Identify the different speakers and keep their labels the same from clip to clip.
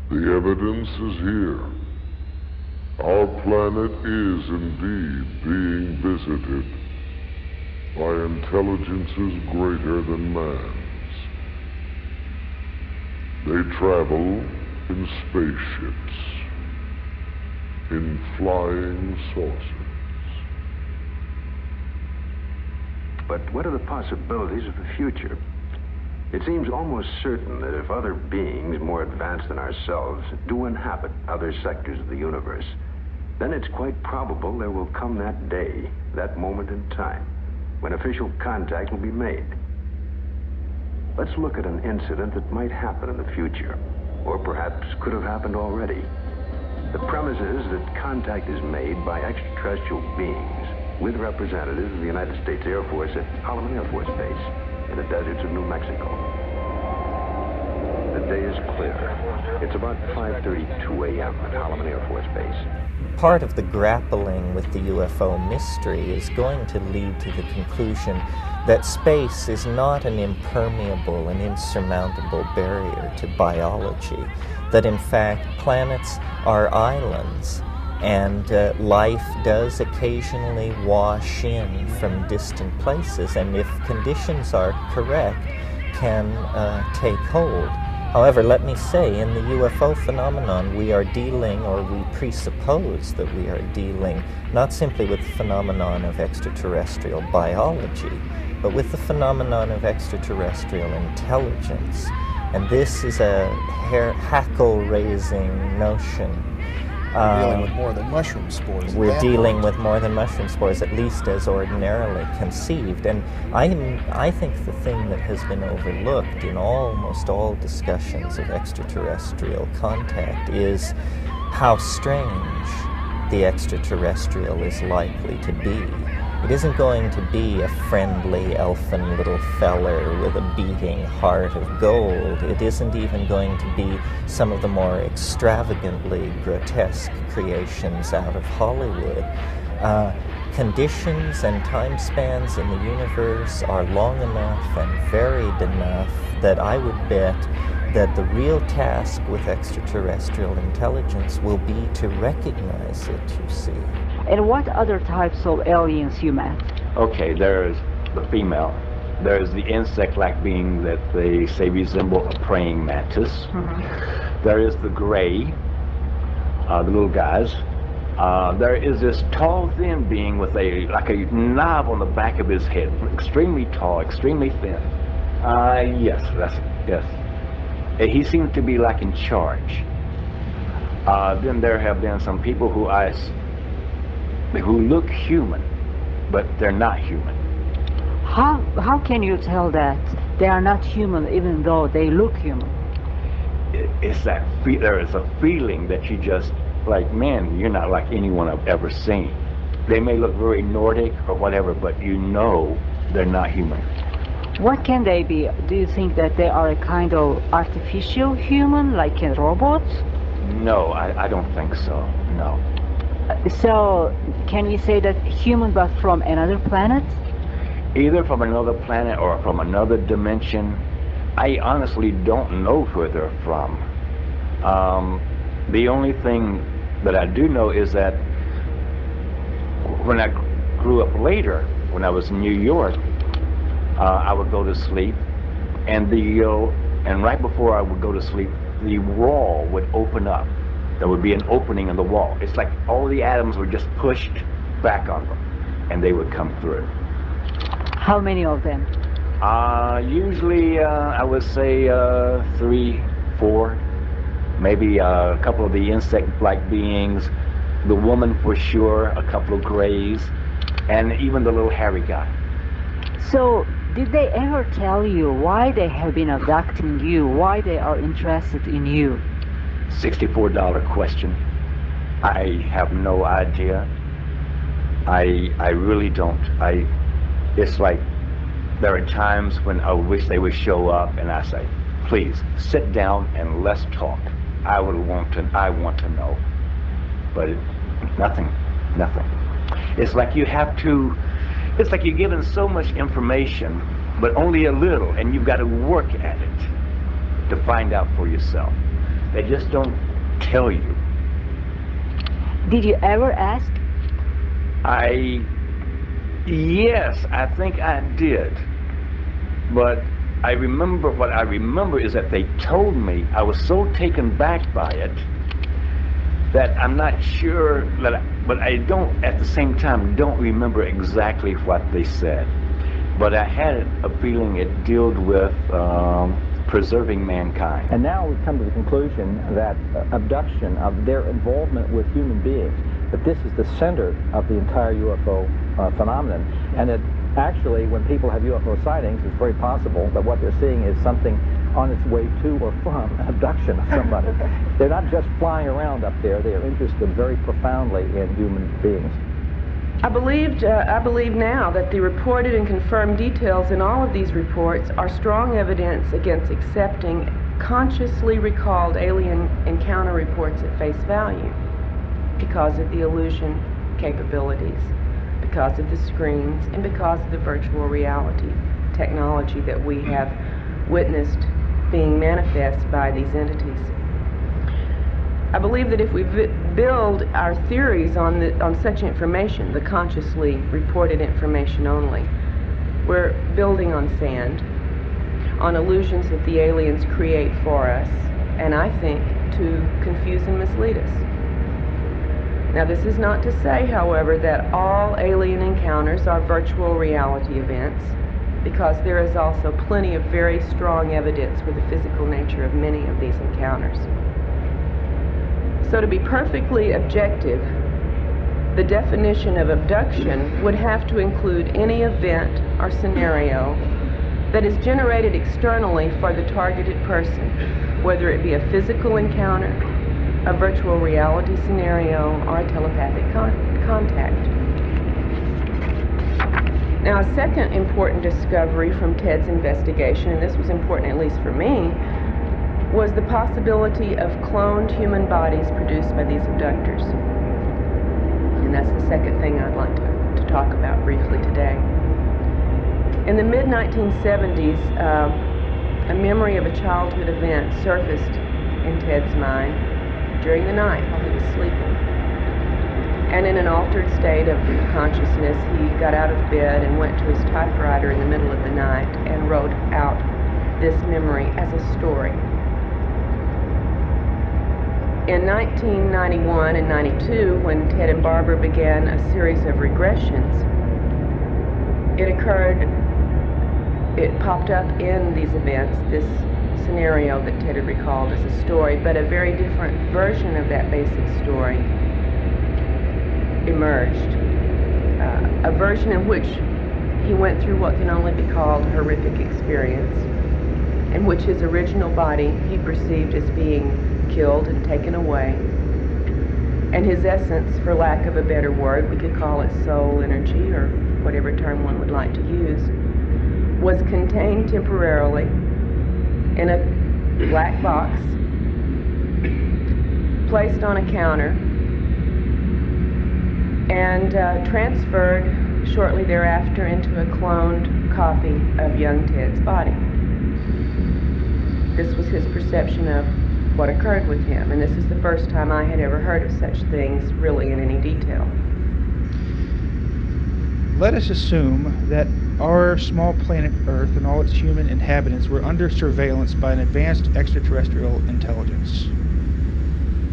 Speaker 1: The evidence is here. Our planet is indeed being visited by intelligences greater than man's. They travel in spaceships, in flying saucers.
Speaker 2: But what are the possibilities of the future? It seems almost certain that if other beings more advanced than ourselves do inhabit other sectors of the universe, then it's quite probable there will come that day, that moment in time, when official contact will be made. Let's look at an incident that might happen in the future, or perhaps could have happened already. The premise is that contact is made by extraterrestrial beings with representatives of the United States Air Force at Holloman Air Force Base in the deserts of New Mexico. The day is clear. It's about 5:32 a.m. at Holloman Air Force Base.
Speaker 3: Part of the grappling with the UFO mystery is going to lead to the conclusion that space is not an impermeable and insurmountable barrier to biology, that in fact planets are islands, and life does occasionally wash in from distant places, and if conditions are correct, can take hold. However, let me say, in the UFO phenomenon, we are dealing, or we presuppose that we are dealing, not simply with the phenomenon of extraterrestrial biology, but with the phenomenon of extraterrestrial intelligence. And this is a hackle-raising notion.
Speaker 4: We're dealing with more than mushroom spores.
Speaker 3: We're dealing with more than mushroom spores, at least as ordinarily conceived. And I think the thing that has been overlooked in almost all discussions of extraterrestrial contact is how strange the extraterrestrial is likely to be. It isn't going to be a friendly elfin little feller with a beating heart of gold. It isn't even going to be some of the more extravagantly grotesque creations out of Hollywood. Conditions and time spans in the universe are long enough and varied enough that I would bet that the real task with extraterrestrial intelligence will be to recognize it, you see.
Speaker 5: And what other types of aliens you met?
Speaker 6: Okay, there's the female. There's the insect-like being that they say resemble a praying mantis. Mm-hmm. There is the gray, the little guys. There is this tall, thin being with like a knob on the back of his head, extremely tall, extremely thin. Yes. He seems to be like in charge. Then there have been some people who look human, but they're not human.
Speaker 5: How can you tell that they are not human even though they look human?
Speaker 6: It's that there is a feeling that you just like, man, you're not like anyone I've ever seen. They may look very Nordic or whatever, but you know they're not human.
Speaker 5: What can they be? Do you think that they are a kind of artificial human, like a robot?
Speaker 6: No, I don't think so, no.
Speaker 5: So, can we say that human but from another planet?
Speaker 6: Either from another planet or from another dimension. I honestly don't know where they're from. The only thing that I do know is that when I grew up later, when I was in New York, I would go to sleep, and and right before I would go to sleep, the wall would open up. There would be an opening in the wall. It's like all the atoms were just pushed back on them, and they would come through.
Speaker 5: How many of them?
Speaker 6: Usually, I would say 3, 4, maybe a couple of the insect-like beings, the woman for sure, a couple of grays, and even the little hairy guy.
Speaker 5: So, did they ever tell you why they have been abducting you, why they are interested in you?
Speaker 6: $64 question. I have no idea. I really don't. It's like there are times when I wish they would show up and I say, please sit down and let's talk. I want to know. But nothing. It's like it's like you're given so much information, but only a little, and you've got to work at it. to find out for yourself. They just don't tell you.
Speaker 5: Did you ever ask?
Speaker 6: Yes, I think I did. But what I remember is that they told me, I was so taken back by it that I'm not sure but I don't, at the same time, don't remember exactly what they said. But I had a feeling it dealt with preserving mankind.
Speaker 7: And now we've come to the conclusion that abduction, of their involvement with human beings, that this is the center of the entire UFO phenomenon, and that actually when people have UFO sightings, it's very possible that what they're seeing is something on its way to or from an abduction of somebody. They're not just flying around up there, they are interested very profoundly in human beings.
Speaker 8: I believe now that the reported and confirmed details in all of these reports are strong evidence against accepting consciously recalled alien encounter reports at face value because of the illusion capabilities, because of the screens, and because of the virtual reality technology that we have witnessed being manifest by these entities. I believe that if we build our theories on such information, the consciously reported information only, we're building on sand, on illusions that the aliens create for us, and I think to confuse and mislead us. Now, this is not to say, however, that all alien encounters are virtual reality events, because there is also plenty of very strong evidence for the physical nature of many of these encounters. So to be perfectly objective, the definition of abduction would have to include any event or scenario that is generated externally for the targeted person, whether it be a physical encounter, a virtual reality scenario, or a telepathic contact. Now, a second important discovery from Ted's investigation, and this was important at least for me, was the possibility of cloned human bodies produced by these abductors. And that's the second thing I'd like to talk about briefly today. In the mid-1970s, a memory of a childhood event surfaced in Ted's mind during the night while he was sleeping. And in an altered state of consciousness, he got out of bed and went to his typewriter in the middle of the night and wrote out this memory as a story. In 1991 and 92, when Ted and Barbara began a series of regressions, it popped up in these events, this scenario that Ted had recalled as a story, but a very different version of that basic story emerged. A version in which he went through what can only be called a horrific experience, in which his original body he perceived as being killed and taken away, and his essence, for lack of a better word, we could call it soul energy or whatever term one would like to use, was contained temporarily in a black box, placed on a counter, and transferred shortly thereafter into a cloned copy of young Ted's body. This was his perception of what occurred with him, and this is the first time I had ever heard of such things really in any detail.
Speaker 9: Let us assume that our small planet Earth and all its human inhabitants were under surveillance by an advanced extraterrestrial intelligence.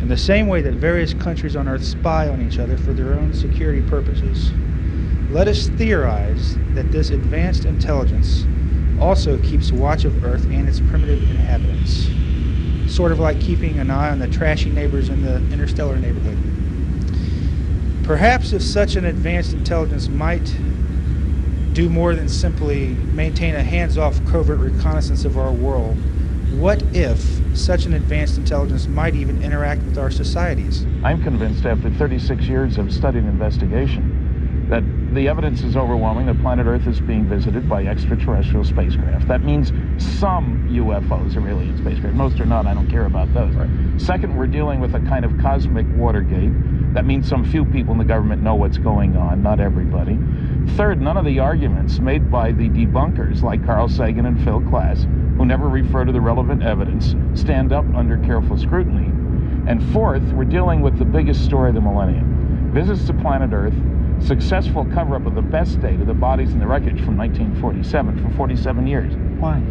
Speaker 9: In the same way that various countries on Earth spy on each other for their own security purposes, let us theorize that this advanced intelligence also keeps watch of Earth and its primitive inhabitants, sort of like keeping an eye on the trashy neighbors in the interstellar neighborhood. Perhaps if such an advanced intelligence might do more than simply maintain a hands-off covert reconnaissance of our world, what if such an advanced intelligence might even interact with our societies?
Speaker 10: I'm convinced after 36 years of study and investigation that the evidence is overwhelming that planet Earth is being visited by extraterrestrial spacecraft. That means some UFOs are alien spacecraft. Most are not. I don't care about those.
Speaker 4: Right.
Speaker 10: Second, we're dealing with a kind of cosmic Watergate. That means some few people in the government know what's going on, not everybody. Third, none of the arguments made by the debunkers like Carl Sagan and Phil Klass, who never refer to the relevant evidence, stand up under careful scrutiny. And fourth, we're dealing with the biggest story of the millennium. Visits to planet Earth, successful cover-up of the best data, the bodies in the wreckage from 1947 for 47 years.
Speaker 4: Why?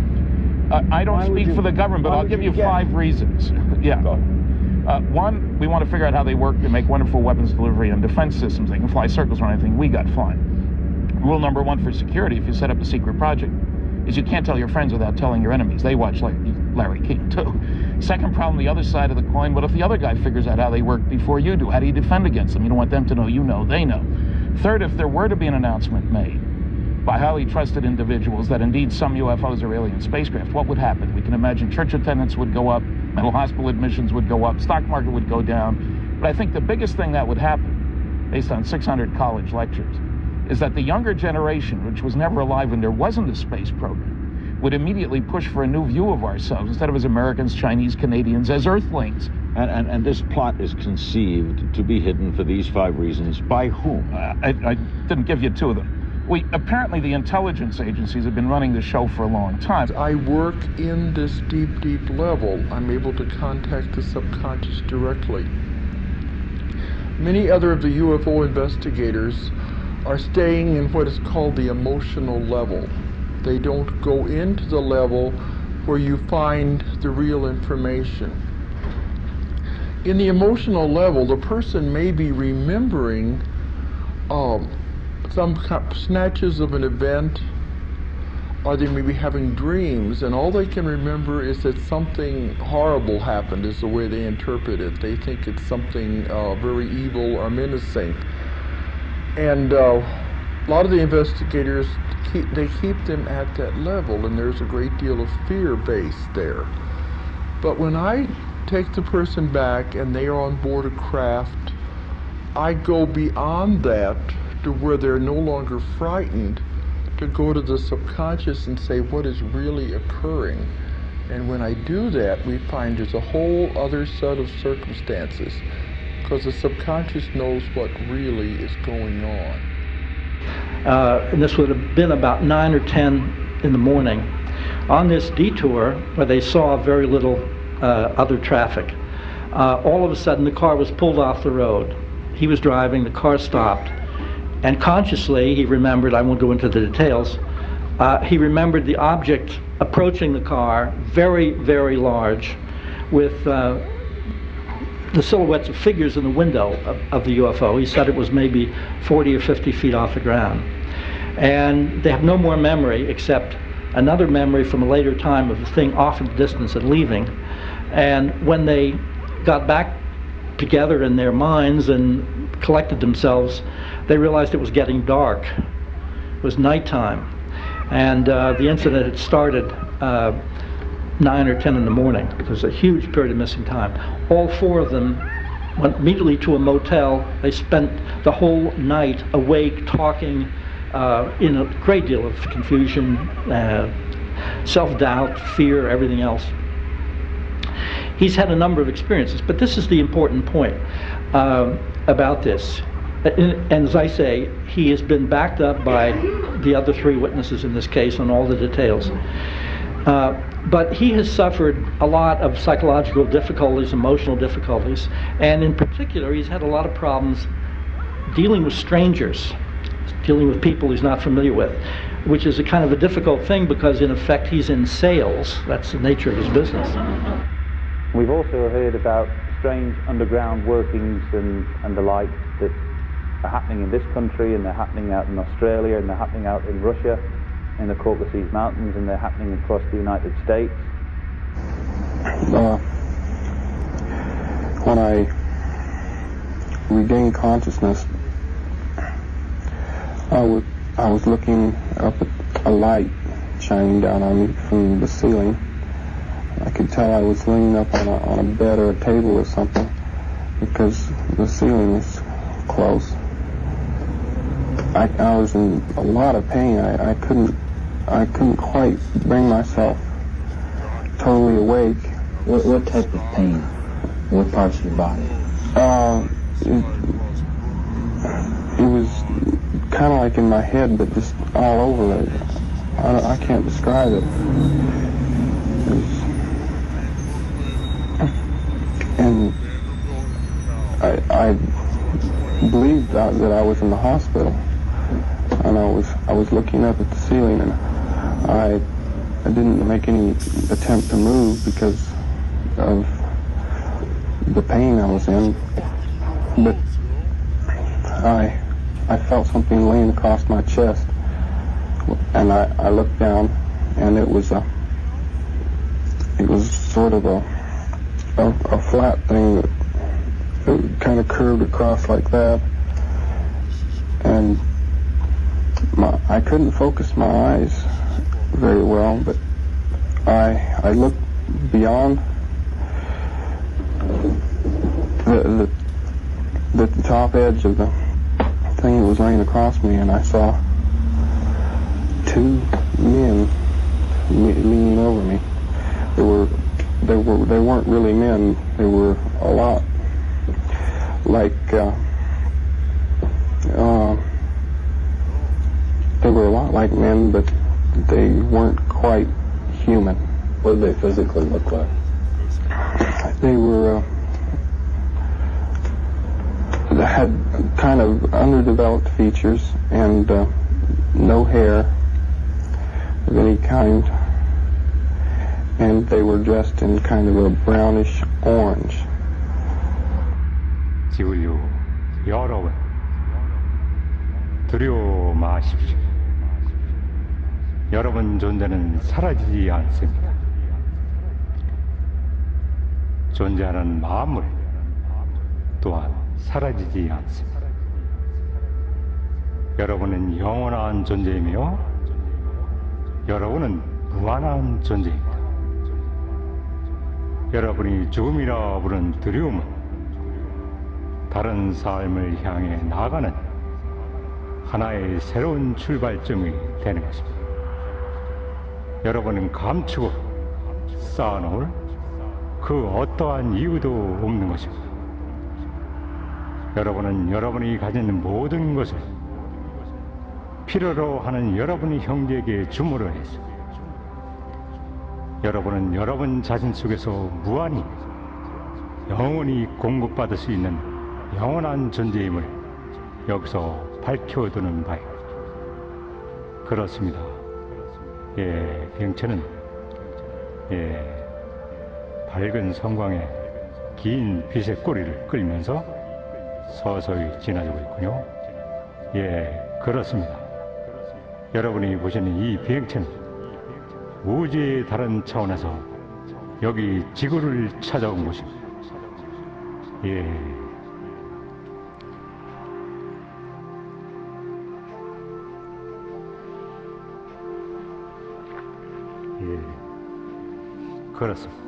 Speaker 10: I don't speak for the government, but I'll give you 5 reasons. Yeah. One, we want to figure out how they work to make wonderful weapons delivery and defense systems. They can fly circles or anything we got flying. Rule number 1 for security, if you set up a secret project, is you can't tell your friends without telling your enemies. They watch Larry King, too. Second problem, the other side of the coin, what if the other guy figures out how they work before you do? How do you defend against them? You don't want them to know you know, they know. Third, if there were to be an announcement made by highly trusted individuals that indeed some UFOs are alien spacecraft, what would happen? We can imagine church attendance would go up, mental hospital admissions would go up, stock market would go down. But I think the biggest thing that would happen, based on 600 college lectures, is that the younger generation, which was never alive when there wasn't a space program, would immediately push for a new view of ourselves, instead of as Americans, Chinese, Canadians, as Earthlings.
Speaker 11: And this plot is conceived to be hidden for these 5 reasons. By whom?
Speaker 10: I didn't give you 2 of them. Apparently the intelligence agencies have been running the show for a long time.
Speaker 12: I work in this deep, deep level. I'm able to contact the subconscious directly. Many other of the UFO investigators are staying in what is called the emotional level. They don't go into the level where you find the real information. In the emotional level, the person may be remembering some snatches of an event, or they may be having dreams, and all they can remember is that something horrible happened, is the way they interpret it. They think it's something very evil or menacing. And a lot of the investigators, they keep them at that level, and there's a great deal of fear based there. But when I take the person back and they are on board a craft, I go beyond that to where they're no longer frightened, to go to the subconscious and say what is really occurring. And when I do that, we find there's a whole other set of circumstances, because the subconscious knows what really is going on.
Speaker 7: And this would have been about 9 or 10 in the morning. On this detour, where they saw very little other traffic, all of a sudden the car was pulled off the road. He was driving, the car stopped, and consciously he remembered, I won't go into the details, he remembered the object approaching the car, very, very large, with the silhouettes of figures in the window of the UFO. He said it was maybe 40 or 50 feet off the ground. And they have no more memory except another memory from a later time of the thing off in the distance and leaving. And when they got back together in their minds and collected themselves, they realized it was getting dark. It was nighttime. And the incident had started 9 or 10 in the morning. It was a huge period of missing time. All 4 of them went immediately to a motel. They spent the whole night awake, talking in a great deal of confusion, self-doubt, fear, everything else. He's had a number of experiences, but this is the important point about this. And as I say, he has been backed up by the other 3 witnesses in this case on all the details. But he has suffered a lot of psychological difficulties, emotional difficulties, and in particular he's had a lot of problems dealing with strangers, dealing with people he's not familiar with, which is a kind of a difficult thing because in effect he's in sales. That's the nature of his business.
Speaker 13: We've also heard about strange underground workings and the like that are happening in this country, and they're happening out in Australia, and they're happening out in Russia, in the Caucasus Mountains, and they're happening across the United States.
Speaker 14: When I regained consciousness, I was looking up at a light shining down on me from the ceiling. I could tell I was leaning up on a bed or a table or something because the ceiling was close. I was in a lot of pain. I couldn't quite bring myself totally awake.
Speaker 15: What type of pain? What parts of your body?
Speaker 14: It was kind of like in my head, but just all over it. I can't describe it. And I believed that I was in the hospital, and I was looking up at the ceiling, and I didn't make any attempt to move because of the pain I was in, but I felt something laying across my chest, and I looked down, and it was sort of a flat thing that kind of curved across like that, and I couldn't focus my eyes very well, but I looked beyond the top edge of the thing that was laying across me, and I saw two men leaning over me. They weren't really men. They were a lot like they were a lot like men, but they weren't quite human.
Speaker 15: What did they physically look like?
Speaker 14: They were they had kind of underdeveloped features and no hair of any kind, and they were dressed in kind of a brownish orange.
Speaker 16: 지구요 여러분 두려워 마십시오. 여러분 존재는 사라지지 않습니다. 존재하는 만물 또한 사라지지 않습니다. 여러분은 영원한 존재이며 여러분은 무한한 존재입니다. 여러분이 죽음이라 부른 두려움은 다른 삶을 향해 나아가는 하나의 새로운 출발점이 되는 것입니다. 여러분은 감추고 쌓아놓을 그 어떠한 이유도 없는 것입니다. 여러분은 여러분이 가진 모든 것을 필요로 하는 여러분의 형제에게 주므로 해서 여러분은 여러분 자신 속에서 무한히 영원히 공급받을 수 있는 영원한 존재임을 여기서 밝혀두는 바입니다. 그렇습니다. 예, 병체는 밝은 성광에 긴 빛의 꼬리를 끌면서 서서히 지나지고 있군요. 예, 그렇습니다. 여러분이 보시는 이 비행체는 우주의 다른 차원에서 여기 지구를 찾아온 것입니다. 예. 예, 그렇습니다.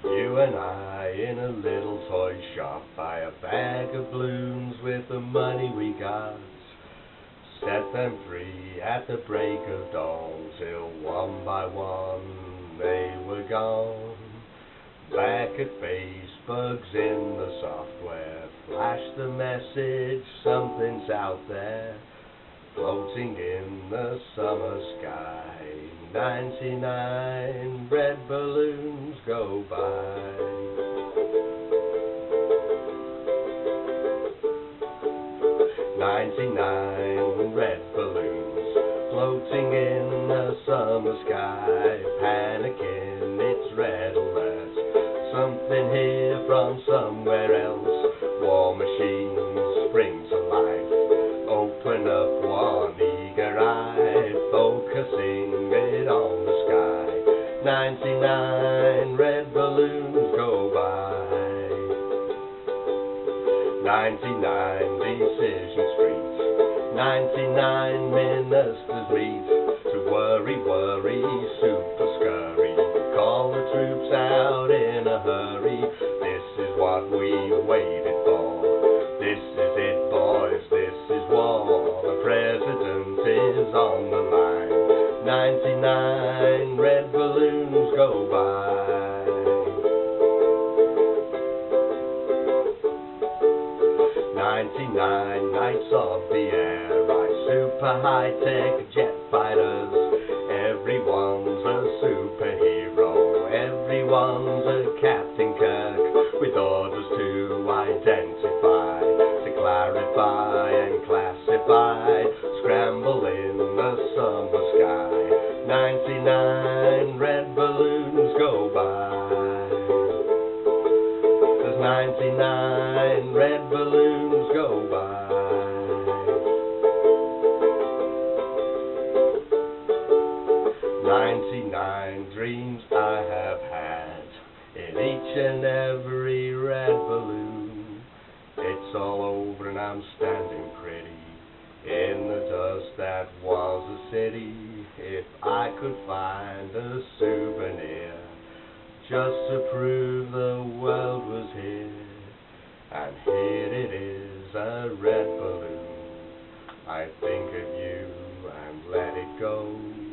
Speaker 17: You and I in a little toy shop buy a bag of balloons with the money we got. Set them free at the break of dawn till one by one they were gone. Back at base, bugs in the software flash the message, something's out there, floating in the summer sky. 99 red balloons go by. 99 red balloons floating in the summer sky, panicking, it's red alert. Something here from somewhere else. War machines spring to life. Open up one eager eye, focusing it on the sky. 99 red balloons go by. 99 decision streets. 99 ministers meet to Worry, worry, super scurry. Call the troops out in a hurry. This is what we've waited for. This is it, boys, this is war. The president is on the line. 99 red balloons go by. 99 nights of the air, ride super high-tech jet fighters. Everyone's a superhero, everyone's a Captain Kirk, with orders to identify, to clarify and classify, scramble in the summer sky. 99 red balloons go by. There's 99 red balloons go by. 99 dreams I have had in each and every red balloon. It's all over and I'm standing pretty in the dust that was a city. If I could find a souvenir just to prove the world was here, and here it is, a red balloon. I think of you and let it go.